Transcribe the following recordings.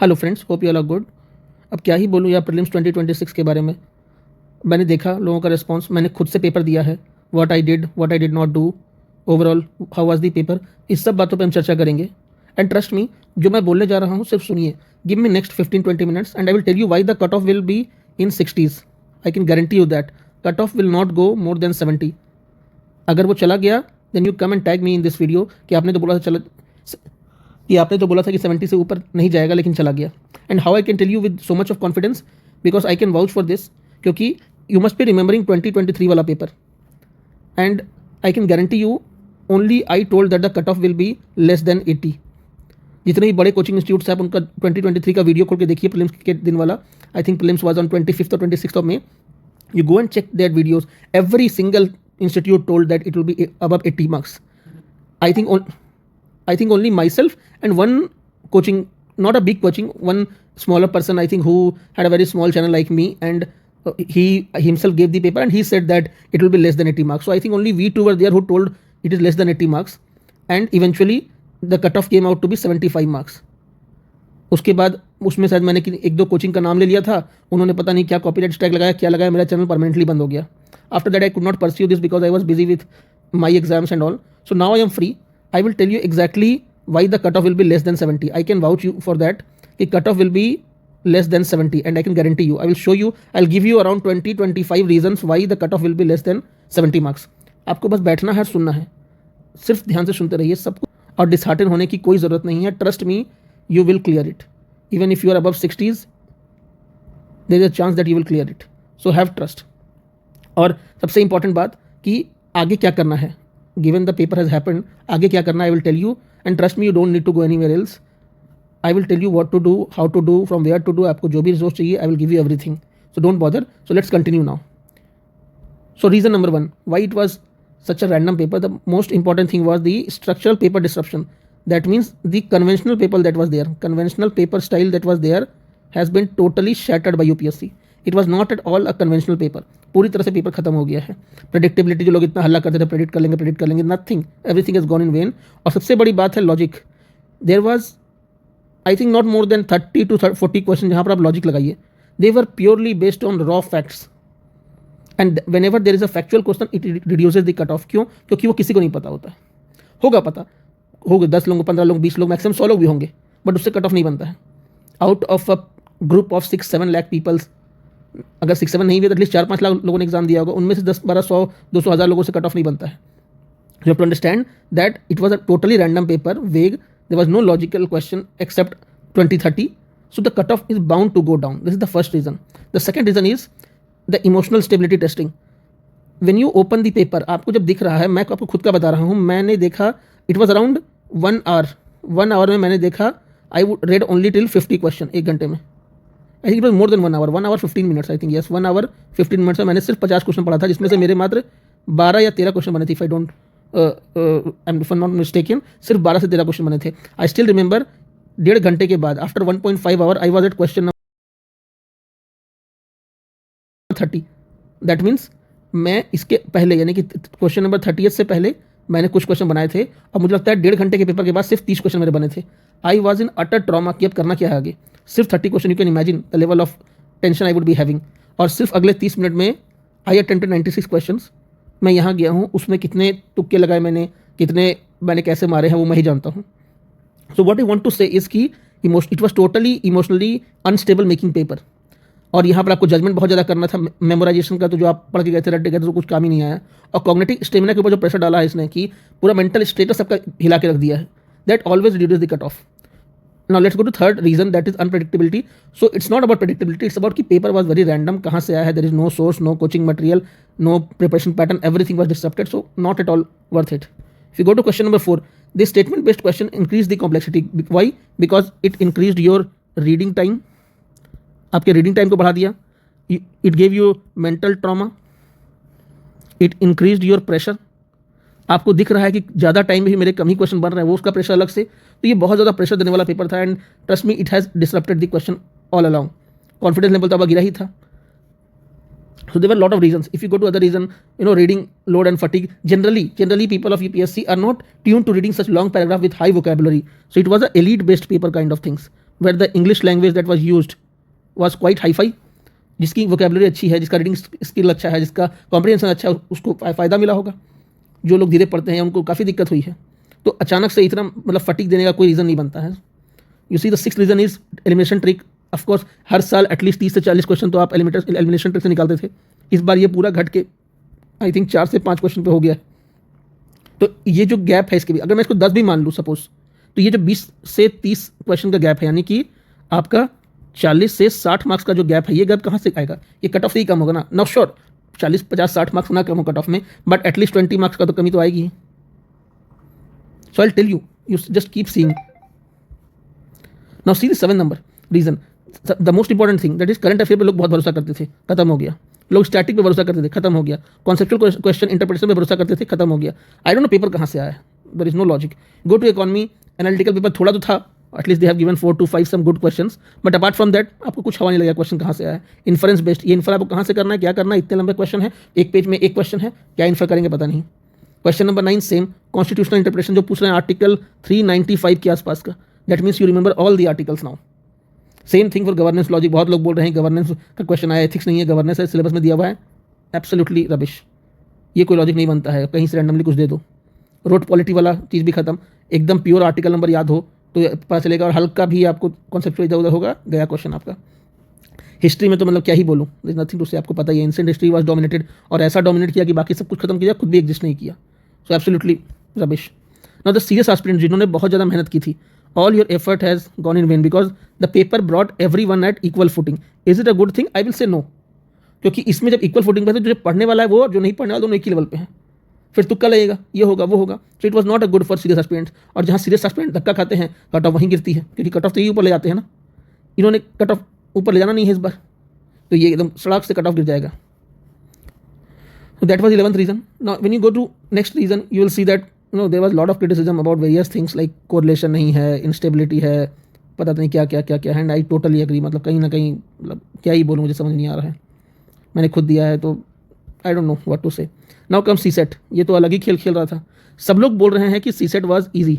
Hello friends, hope you all are good. अब क्या ही बोलूँ यार प्रीलिम्स 2026 के बारे में। मैंने देखा लोगों का रिस्पांस, मैंने खुद से पेपर दिया है, what I did not do, overall how was the paper, इस सब बातों पे हम चर्चा करेंगे। एंड ट्रस्ट मी, जो मैं बोलने जा रहा हूँ सिर्फ सुनिए। Give me next 15-20 minutes and I will tell you why the cut off will be in 60s। I can guarantee you that cut off will not go more than 70। अगर वो चला गया then you come and tag me in this video कि आपने तो बोला था कि 70 से ऊपर नहीं जाएगा लेकिन चला गया। And how I can tell you with so much of confidence, because I can vouch for this, क्योंकि यू मस्ट बी रिमेंबरिंग 2023 वाला paper. And I can guarantee you only I told that the cut off will be less than 80। जितने भी बड़े coaching institutes हैं आप उनका 2023 का video खोल के देखिए, प्रीलिम्स के दिन वाला। I think prelims was on 25th or 26th of May. You go and check their videos. Every single institute told that it will be above 80 marks. I think only myself and one coaching, not a big coaching, one smaller person, I think, who had a very small channel like me, and he himself gave the paper and he said that it will be less than 80 marks. So I think only we two were there who told it is less than 80 marks, and eventually the cutoff came out to be 75 marks. उसके बाद उसमें शायद मैंने एक दो coaching का नाम ले लिया था, उन्होंने पता नहीं क्या कॉपीराइट स्ट्राइक लगाया, क्या लगाया, मेरा चैनल परमानेंटली बंद हो गया। After that I could not pursue this because I was busy with my exams and all. So now I am free. I will tell you exactly why the cutoff will be less than 70. I can vouch you for that. The cutoff will be less than 70 and I can guarantee you. I will show you. I'll give you around 20-25 reasons why the cutoff will be less than 70 marks. आपको बस बैठना है, सुनना है, सिर्फ ध्यान से सुनते रहिए सबको, और डिसहार्टन होने की कोई ज़रूरत नहीं है. Trust me, you will clear it. Even if you are above 60s, there is a chance that you will clear it. So have trust. और सबसे इंपॉर्टेंट बात कि आगे क्या करना है. Given the paper has happened, आगे क्या करना I will tell you, and trust me, you don't need to go anywhere else. I will tell you what to do, how to do, from where to do. आपको जो भी resource चाहिए I will give you everything. So don't bother. So let's continue now. So reason number 1, why it was such a random paper. The most important thing was the structural paper disruption. That means the conventional paper that was there, conventional paper style that was there has been totally shattered by UPSC. It was not at all a conventional paper. पूरी तरह से paper खत्म हो गया है. Predictability जो लोग इतना हल्ला करते थे, प्रेडिक्ट कर लेंगे, nothing, everything is gone in vain. और सबसे बड़ी बात है logic. There was I think not more than 30 to 40 question जहाँ पर आप लॉजिक लगाइए. They were purely based on raw facts, and whenever there is a factual question it reduces the cut off. क्यों? क्योंकि वो किसी को नहीं पता होता है. होगा पता, होगा 10 लोग, 15 लोग, 20 लोग, मैक्सिमम 100 लोग भी होंगे, बट उससे कट ऑफ नहीं बनता है. Out of a group of 6-7 lakh peoples, अगर 6-7 नहीं भी तो एटलीस्ट 4-5 लाख लोगों ने एग्जाम दिया होगा, उनमें से 10-12, 100-200 हज़ार लोगों से कट ऑफ नहीं बनता है. You have to understand that it was a totally random paper, vague, there was no logical question except 20-30. So the cut off is bound to go down. This is the first reason. The second reason is the emotional stability testing. When you open the paper, आपको जब दिख रहा है, मैं आपको खुद का बता रहा हूँ, मैंने देखा it was around 1 hour. 1 hour में मैंने देखा, I would red only till 50 question एक घंटे में. I think it was more than 1 hour, 1 hour 15 minutes. I think yes, 1 hour 15 minutes में मैंने सिर्फ 50 क्वेश्चन पढ़ा था, जिसमें से मेरे मात्र 12 या 13 क्वेश्चन बने थे. If I don't if I not mistaken, सिर्फ 12 से 13 क्वेश्चन बने थे. आई स्टिल रिमेंबर 1.5 घंटे के बाद, after 1.5 hour, I was at question number 30. That means मैं इसके पहले, यानी कि क्वेश्चन नंबर 30 से पहले मैंने कुछ क्वेश्चन बनाए थे, और मुझे लगता है 1.5 घंटे के पेपर के बाद सिर्फ 30 क्वेश्चन मेरे बने थे. I was in utter trauma कि अब करना क्या है आगे. सिर्फ 30 question, you can imagine the level of tension I would be having. और सिर्फ अगले 30 मिनट में आई अटेम्प्टेड 96 क्वेश्चन. मैं यहाँ गया हूँ, उसमें कितने तुक्के लगाए मैंने, कितने मैंने कैसे मारे हैं, वो मैं ही जानता हूँ. So what I want to say is कि it was totally emotionally unstable making paper. और यहाँ पर आपको जजमेंट बहुत ज़्यादा करना था. मेमोराइजेशन का तो जो आप पढ़ के गए थे, रट गए थे, तो कुछ काम ही नहीं आया. और कॉग्निटिव स्टेमिना के ऊपर जो प्रेशर डाला है इसने, कि पूरा मेंटल स्टेटस सबका हिला के रख दिया है, that always reduce the cut of. Now let's go to third reason, that is unpredictability. So it's not about predictability, it's about कि paper was very random, कहाँ से आया है, there is no source, no coaching material, no preparation pattern, everything was disrupted, so not at all worth it. If you go to question number 4, this statement based question increased the complexity. Why? Because it increased your reading time. आपके reading time को बढ़ा दिया. It gave you mental trauma. It increased your pressure. आपको दिख रहा है कि ज़्यादा टाइम में भी मेरे कम ही क्वेश्चन बन रहे हैं, वो उसका प्रेशर अलग से. तो ये बहुत ज़्यादा प्रेशर देने वाला पेपर था. And trust me, it has disrupted the question all along. Confidence level तो अब गिरा ही था. So there were lot of reasons. If you go to other reason, reading load and fatigue. Generally people of UPSC are not tune to reading such long paragraph with high vocabulary. So it was a elite based paper kind of things. Where the English language that was used was quite hi-fi, जिसकी vocabulary अच्छी है, जिसका reading skill अच्छा है, जिसका comprehension अच्छा है, उसको फ़ायदा मिला होगा। जो लोग धीरे पढ़ते हैं उनको काफ़ी दिक्कत हुई है। तो अचानक से इतना मतलब फटीक देने का कोई रीज़न नहीं बनता है। You see the sixth reason is elimination trick. Of course हर साल एटलीस्ट 30 से 40 क्वेश्चन तो आप एलिमिनेशन ट्रिक से निकालते थे। इस बार ये पूरा घट के आई थिंक 4 से 5 क्वेश्चन पे हो गया है। तो ये जो गैप है इसके भी, अगर मैं इसको 10 भी मान लूँ सपोज, तो ये जो 20 से 30 क्वेश्चन का गैप है, यानी कि आपका 40 से 60 मार्क्स का जो गैप है, ये गैप कहाँ से आएगा? ये कट ऑफ से ही कम होगा ना। नाउ श्योर 40, 50, 60 मार्क्स ना कम हो कट ऑफ में, बट एटलीस्ट 20 मार्क्स का तो कमी तो आएगी ही। So I tell you, you just keep seeing. Now see the 7 number reason, the most important thing, that is current affair पे लोग बहुत भरोसा करते थे, खत्म हो गया। लोग स्टैटिक पे भरोसा करते थे, खत्म हो गया। कॉन्सेप्चुअल क्वेश्चन इंटरप्रिटेशन पे भरोसा करते थे, खत्म हो गया। आई डोंट नो पेपर कहाँ से आया है, there is no logic. Go to economy, analytical paper थोड़ा तो था, at least they have given 4 to 5 some good questions, but apart from that आपको कुछ हवा नहीं लगा क्वेश्चन कहाँ से आया है। इन्फरेंस बेस्ड, ये इन्फर आपको कहाँ से करना है, क्या करना है, इतने लंबे क्वेश्चन है, एक पेज में एक क्वेश्चन है, क्या इन्फर करेंगे पता नहीं। Question number 9 same constitutional interpretation जो पूछ रहे हैं आर्टिकल 395 के आसपास का, that means you remember all the articles now. Same thing for governance logic, बहुत लोग बोल रहे हैं गवर्नेंस का क्वेश्चन आया, एथिक्स नहीं है, गवर्नेंस है, सिलेबस में दिया हुआ है, एब्सोल्युटली रबिश। ये कोई लॉजिक नहीं बनता है, कहीं से रैंडमली कुछ दे दो। रोट पॉलिटी वाला चीज़ भी खत्म, एकदम प्योर आर्टिकल नंबर याद हो तो पता चलेगा, और हल्का भी आपको कॉन्सेप्ट इधर उधर होगा, गया क्वेश्चन आपका। हिस्ट्री में तो मतलब क्या ही बोलूँ, नथिंग टू से, आपको पता ही है एंशिएंट हिस्ट्री वाज डोमिनेटेड, और ऐसा डोमिनेट किया कि बाकी सब कुछ खत्म किया, खुद भी एग्जिस्ट नहीं किया। So absolutely rubbish. Now the serious aspirant जिन्होंने बहुत ज़्यादा मेहनत की थी, all your effort has gone in vain because the paper brought everyone at equal footing. Is it a good thing? I will say no, क्योंकि इसमें जब equal footing पे है तो जो पढ़ने वाला है वो और जो नहीं पढ़ने वाला दोनों एक ही लेवल पे हैं, फिर तुक्का लगेगा, ये होगा वो होगा। सो it was not a good for serious aspirants. और जहाँ सीरियस एस्पिरेंट धक्का खाते हैं, कट ऑफ वहीं गिरती है, क्योंकि कट ऑफ तो यही ऊपर ले जाते हैं ना। इन्होंने कट ऑफ ऊपर ले जाना नहीं है इस बार, तो ये एकदम सड़क से कट ऑफ गिर जाएगा। So that was 11th reason. Now when you go to next reason, you will see that there was lot of criticism about various things like correlation नहीं है, instability है, पता नहीं क्या क्या क्या क्या है, and I totally agree। मतलब कहीं ना कहीं मतलब क्या ही बोलूँ, मुझे समझ नहीं आ रहा है, मैंने खुद दिया है तो I don't know what to say। Now comes CSET, ये तो अलग ही खेल खेल रहा था। सब लोग बोल रहे हैं कि CSET was easy।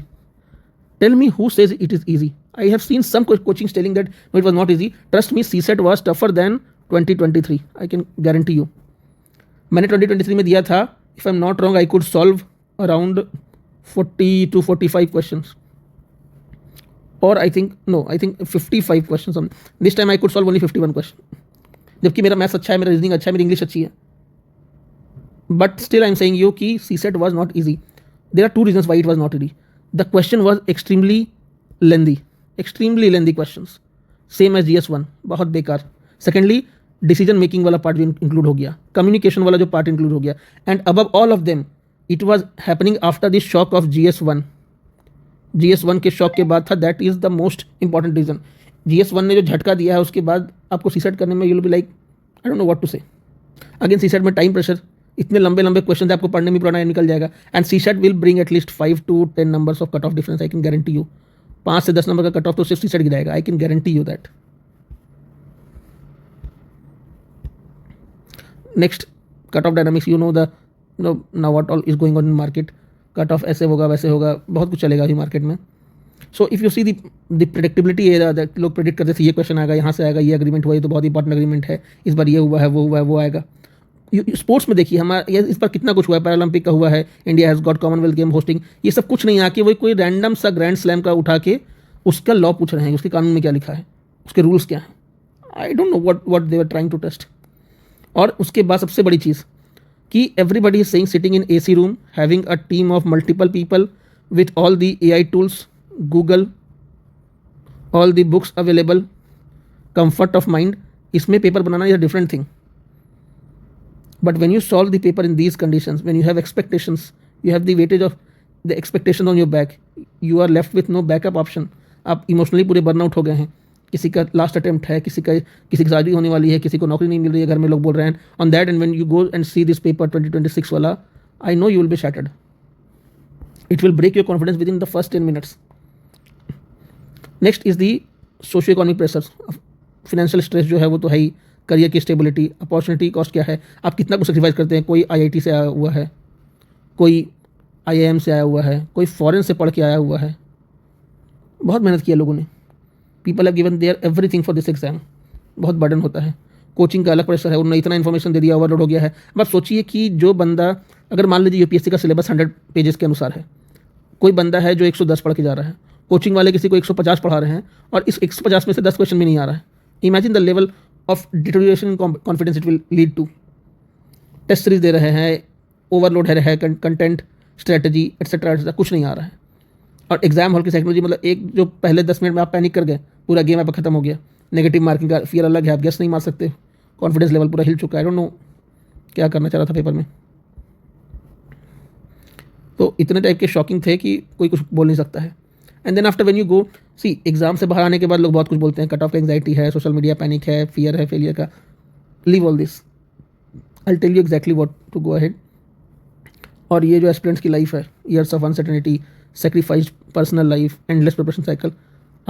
Tell me who says it is easy? I have seen some coachings telling that no, it was not easy। Trust me, CSET was tougher than 2023। I can guarantee you। मैंने 2023 में दिया था, if I am not wrong I could solve around 40 to 45 questions, और I think 55 question. This time I could solve only 51 question, जबकि मेरा maths अच्छा है, मेरा रीजनिंग अच्छा है, मेरी इंग्लिश अच्छी है, but still I am saying you कि CSET was not easy. There are 2 reasons why it was not easy. The question was extremely lengthy questions, same as GS1, बहुत बेकार। सेकेंडली डिसीजन मेकिंग वाला part भी include हो गया, communication वाला जो part include हो गया, and above all of them it was happening after the shock of GS1 के शॉक के बाद था। That is the most important reason. GS1 ने जो झटका दिया है उसके बाद आपको CSET करने में you will be like I don't know what to say. Again CSET में टाइम प्रेशर, इतने लंबे लंबे क्वेश्चन आपको पढ़ने में पुराना निकल जाएगा, and CSET will bring at least 5 to 10 numbers of cut off difference. I can guarantee you 5 से 10 नंबर का कट ऑफ तो सिर्फ CSET गिराएगा, I can guarantee you that. Next cut off dynamics, you know the now what all is going on in market. Cut off ऐसे होगा वैसे होगा, बहुत कुछ चलेगा अभी मार्केट में। So if you see the predictability है, लोग प्रेडिक्ट करते थे ये क्वेश्चन आएगा, यहाँ से आएगा, ये एग्रीमेंट हुआ, ये तो बहुत इंपॉर्टेंट एग्रीमेंट है, इस बार ये हुआ है, वो हुआ है, वो आएगा। स्पोर्ट्स में देखिए हमारा इस बार कितना कुछ हुआ है, पैरालंपिक का हुआ है, India has got Commonwealth game hosting, ये सब कुछ नहीं आके वही कोई रैंडम सा ग्रैंड स्लैम का उठा के उसका लॉ पूछ रहे हैं, उसके कानून में क्या लिखा है, उसके रूल्स क्या हैं। I don't know what they were trying to test. और उसके बाद सबसे बड़ी चीज़ कि everybody is saying sitting in AC room having a team of multiple people with all the AI tools, Google, all the books available, comfort of mind. इसमें paper बनाना is a different thing, but when you solve the paper in these conditions, when you have expectations, you have the weightage of the expectation on your back, you are left with no backup option. आप emotionally पूरे burnout हो गए हैं, किसी का last attempt है, किसी की शादी होने वाली है, किसी को नौकरी नहीं मिल रही है, घर में लोग बोल रहे हैं on that, and when you go and see this paper 2026 वाला, I know you will be shattered. It will break your confidence within the first 10 minutes. Next is the socio economic pressures, financial stress जो है वो तो है ही, career की stability, opportunity cost क्या है, आप कितना कुछ सेक्रीफाइस करते हैं। कोई IIT से आया हुआ है, कोई IIM से आया हुआ है, कोई फॉरेन से पढ़ के आया हुआ है, बहुत मेहनत किया लोगों ने। People have given their everything for this exam. बहुत बर्डन होता है, कोचिंग का अलग प्रेशर है, उन्होंने इतना इन्फॉर्मेशन दे दिया, ओवरलोड हो गया है. अब आप सोचिए कि जो बंदा, अगर मान लीजिए यूपीएससी का सिलेबस 100 पेजेस के अनुसार है, कोई बंदा है जो 110 पढ़ के जा रहा है, कोचिंग वाले किसी को 150 पढ़ा रहे हैं और इस 150 में से 10 क्वेश्चन भी नहीं आ रहा है. Imagine the level of deterioration in confidence it will lead to. Test series दे रहे हैं, ओवरलोड है कंटेंट, स्ट्रेटजी एटसेट्रा, कुछ नहीं आ रहा है. और एग्जाम हॉल की साइकोलॉजी, मतलब एक जो पहले 10 मिनट में आप पैनिक कर गए, पूरा गेम आपका खत्म हो गया. नेगेटिव मार्किंग का फियर अलग है, आप गेस नहीं मार सकते, कॉन्फिडेंस लेवल पूरा हिल चुका है. आई डोंट नो क्या करना चाह रहा था पेपर में. तो इतने टाइप के शॉकिंग थे कि कोई कुछ बोल नहीं सकता है. And then after when you go see, exam से बाहर आने के बाद लोग बहुत कुछ बोलते हैं, कट ऑफ का एंग्जाइटी है, सोशल मीडिया पैनिक है, फियर है फेलियर का. Leave all this, I tell you exactly what to go ahead. और ये जो एस्पिरेंट्स की लाइफ है, years of uncertainty, sacrificed personal life, endless preparation cycle.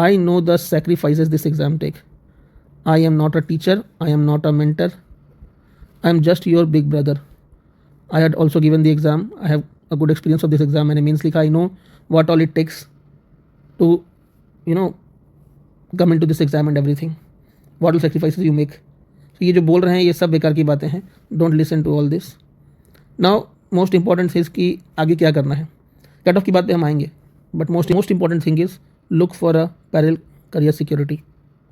I know the sacrifices this exam take. I am not a teacher. I am not a mentor. I am just your big brother. I had also given the exam. I have a good experience of this exam. मैंने mains लिखा. I know what all it takes to, come into this exam and everything. What all sacrifices you make. So ये जो बोल रहे हैं ये सब बेकार की बातें हैं. Don't listen to all this. Now most important is कि आगे क्या करना है. कट ऑफ की बात पे हम आएंगे, but most important thing is look for a parallel career security.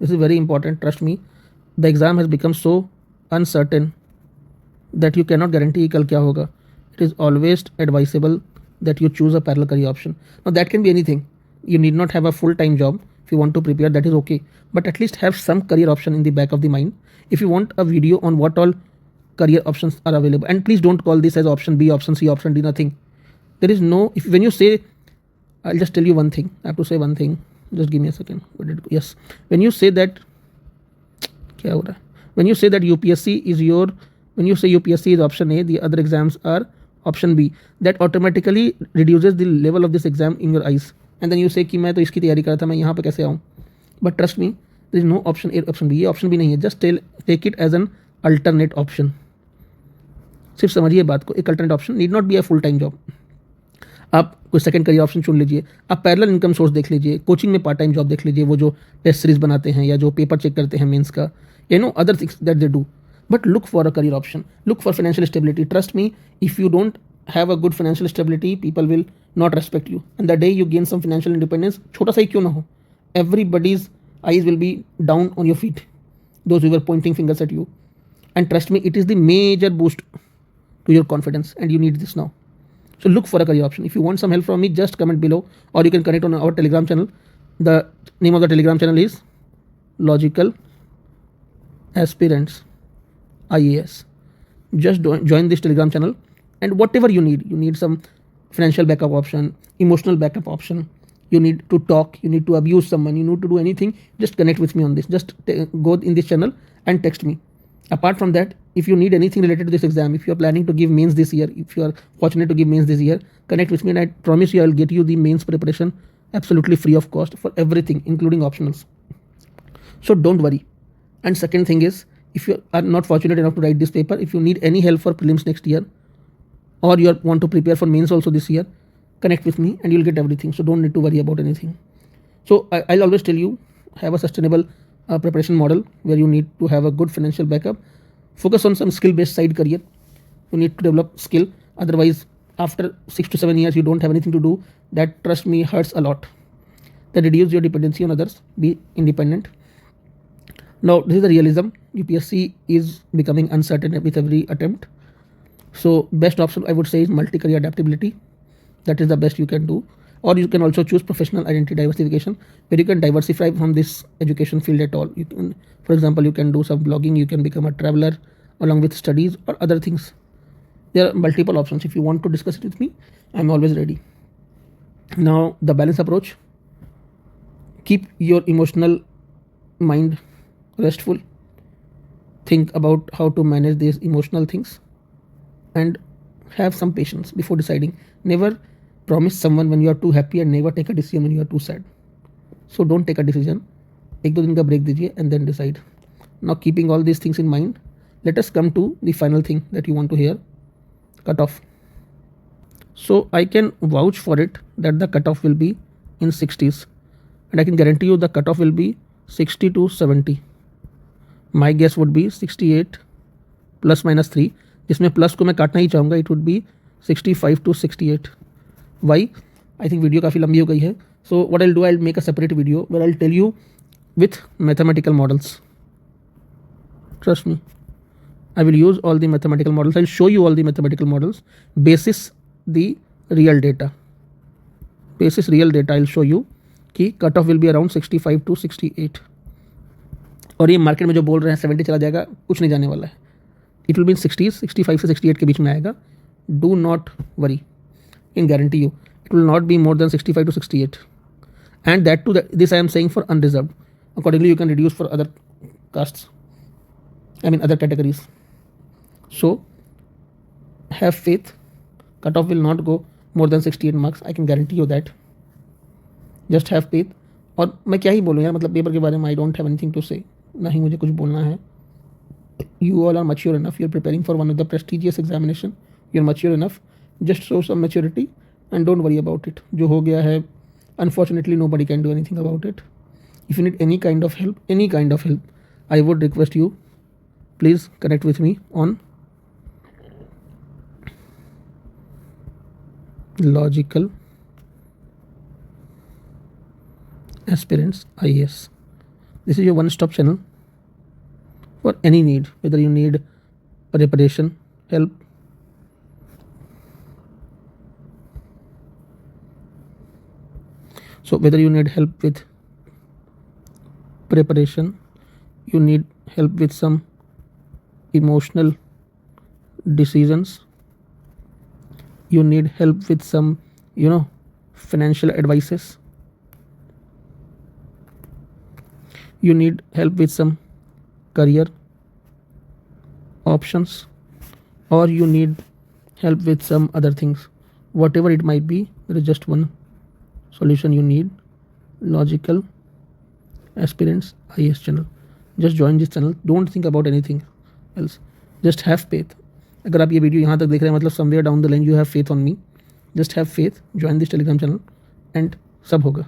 This is very important, trust me. The exam has become so uncertain that you can not guarantee कल क्या होगा. It is always advisable that you choose a parallel career option. Now that can be anything. You need not have a full-time job. If you want to prepare, that is okay, but at least have some career option in the back of the mind. If you want a video on what all career options are available, and please don't call this as option B, option C, option D, nothing. There is no, when you say, I'll just tell you one thing. I have to say one thing. Just give me a second. Yes, when you say that, क्या हो रहा है? When you say that UPSC is your, when you say UPSC is option A, the other exams are option B, that automatically reduces the level of this exam in your eyes. And then you say कि मैं तो इसकी तैयारी कर रहा था, मैं यहाँ पे कैसे आऊँ. But trust me, there is no option A, option B. ये option भी नहीं है. Just take it as an alternate option. सिर्फ समझिए बात को, एक alternate option need not be a full time job. आप कोई सेकंड करियर ऑप्शन चुन लीजिए, आप पैरेलल इनकम सोर्स देख लीजिए, कोचिंग में पार्ट टाइम जॉब देख लीजिए, वो जो टेस्ट सीरीज बनाते हैं या जो पेपर चेक करते हैं मेंस का, other things that they do. But look for a career option, look for financial stability. Trust me, if you don't have a good financial stability, people will not respect you. And the day you gain some financial independence, छोटा सा ही क्यों ना हो, everybody's eyes will be down on your feet, those who were pointing fingers at you. And trust me, it is the major boost to your confidence, and you need this now. So look for a career option. If you want some help from me, just comment below, or you can connect on our Telegram channel. The name of the Telegram channel is Logical Aspirants IAS. Just join this Telegram channel, and whatever you need some financial backup option, emotional backup option, you need to talk, you need to abuse someone, you need to do anything, just connect with me on this. Just go in this channel and text me. Apart from that, if you need anything related to this exam, if you are planning to give mains this year, if you are fortunate to give mains this year, connect with me, and I promise you I will get you the mains preparation absolutely free of cost for everything, including optionals. So don't worry. And second thing is, if you are not fortunate enough to write this paper, if you need any help for prelims next year, or you want to prepare for mains also this year, connect with me and you'll get everything. So don't need to worry about anything. So I'll always tell you, have a sustainable preparation model where you need to have a good financial backup. Focus on some skill-based side career. You need to develop skill. Otherwise, after 6 to 7 years, you don't have anything to do. That, trust me, hurts a lot. That reduces your dependency on others. Be independent. Now, this is the realism. UPSC is becoming uncertain with every attempt. So best option I would say is multi-career adaptability. That is the best you can do. Or you can also choose professional identity diversification, where you can diversify from this education field at all. You can, for example, you can do some blogging, you can become a traveler along with studies or other things. There are multiple options. If you want to discuss it with me, I'm always ready. Now, the balance approach. Keep your emotional mind restful. Think about how to manage these emotional things and have some patience before deciding. Never promise someone when you are too happy and never take a decision when you are too sad. So don't take a decision. एक दो दिन का break दीजिए and then decide. Now, keeping all these things in mind, let us come to the final thing that you want to hear, cutoff. So I can vouch for it that the cutoff will be in 60s, and I can guarantee you the cutoff will be 60 to 70. My guess would be 68 plus minus 3, जिसमें plus को मैं काटना ही चाहूँगा. It would be 65 to 68. Why? I think video काफ़ी लंबी हो गई है. So what I will do, I will make a separate video where I will tell you with mathematical models. Trust me, I will use all the mathematical models. I'll show you all the mathematical models basis the real data. Basis real data I'll show you कि cut off will be around 65 to 68. और ये market में जो बोल रहे हैं 70 चला जाएगा, कुछ नहीं जाने वाला है. It will be in 60s, 65 से 68 के बीच में आएगा. Do not worry, can guarantee you it will not be more than 65 to 68. And that too, this I am saying for unreserved. Accordingly, you can reduce for other castes, other categories. So have faith. Cutoff will not go more than 68 marks. I can guarantee you that. Just have faith. और मैं क्या ही बोलूँ यार, मतलब paper के बारे में I don't have anything to say. ना ही मुझे कुछ बोलना है. You all are mature enough. You are preparing for one of the prestigious examination. You are mature enough. Just show some maturity and don't worry about it. जो हो गया है, unfortunately nobody can do anything about it. If you need any kind of help, I would request you, please connect with me on Logical Aspirants IAS. This is your one-stop channel for any need, whether you need preparation help, so whether you need help with preparation, you need help with some emotional decisions, you need help with some financial advices, you need help with some career options, or you need help with some other things. Whatever it might be, there is just one solution you need. Logical Aspirants IAS channel. Just join this channel. Don't think about anything else. Just have faith. अगर आप ये video यहाँ तक देख रहे हैं, मतलब somewhere down the line you have faith on me. Just have faith. Join this Telegram channel and सब होगा.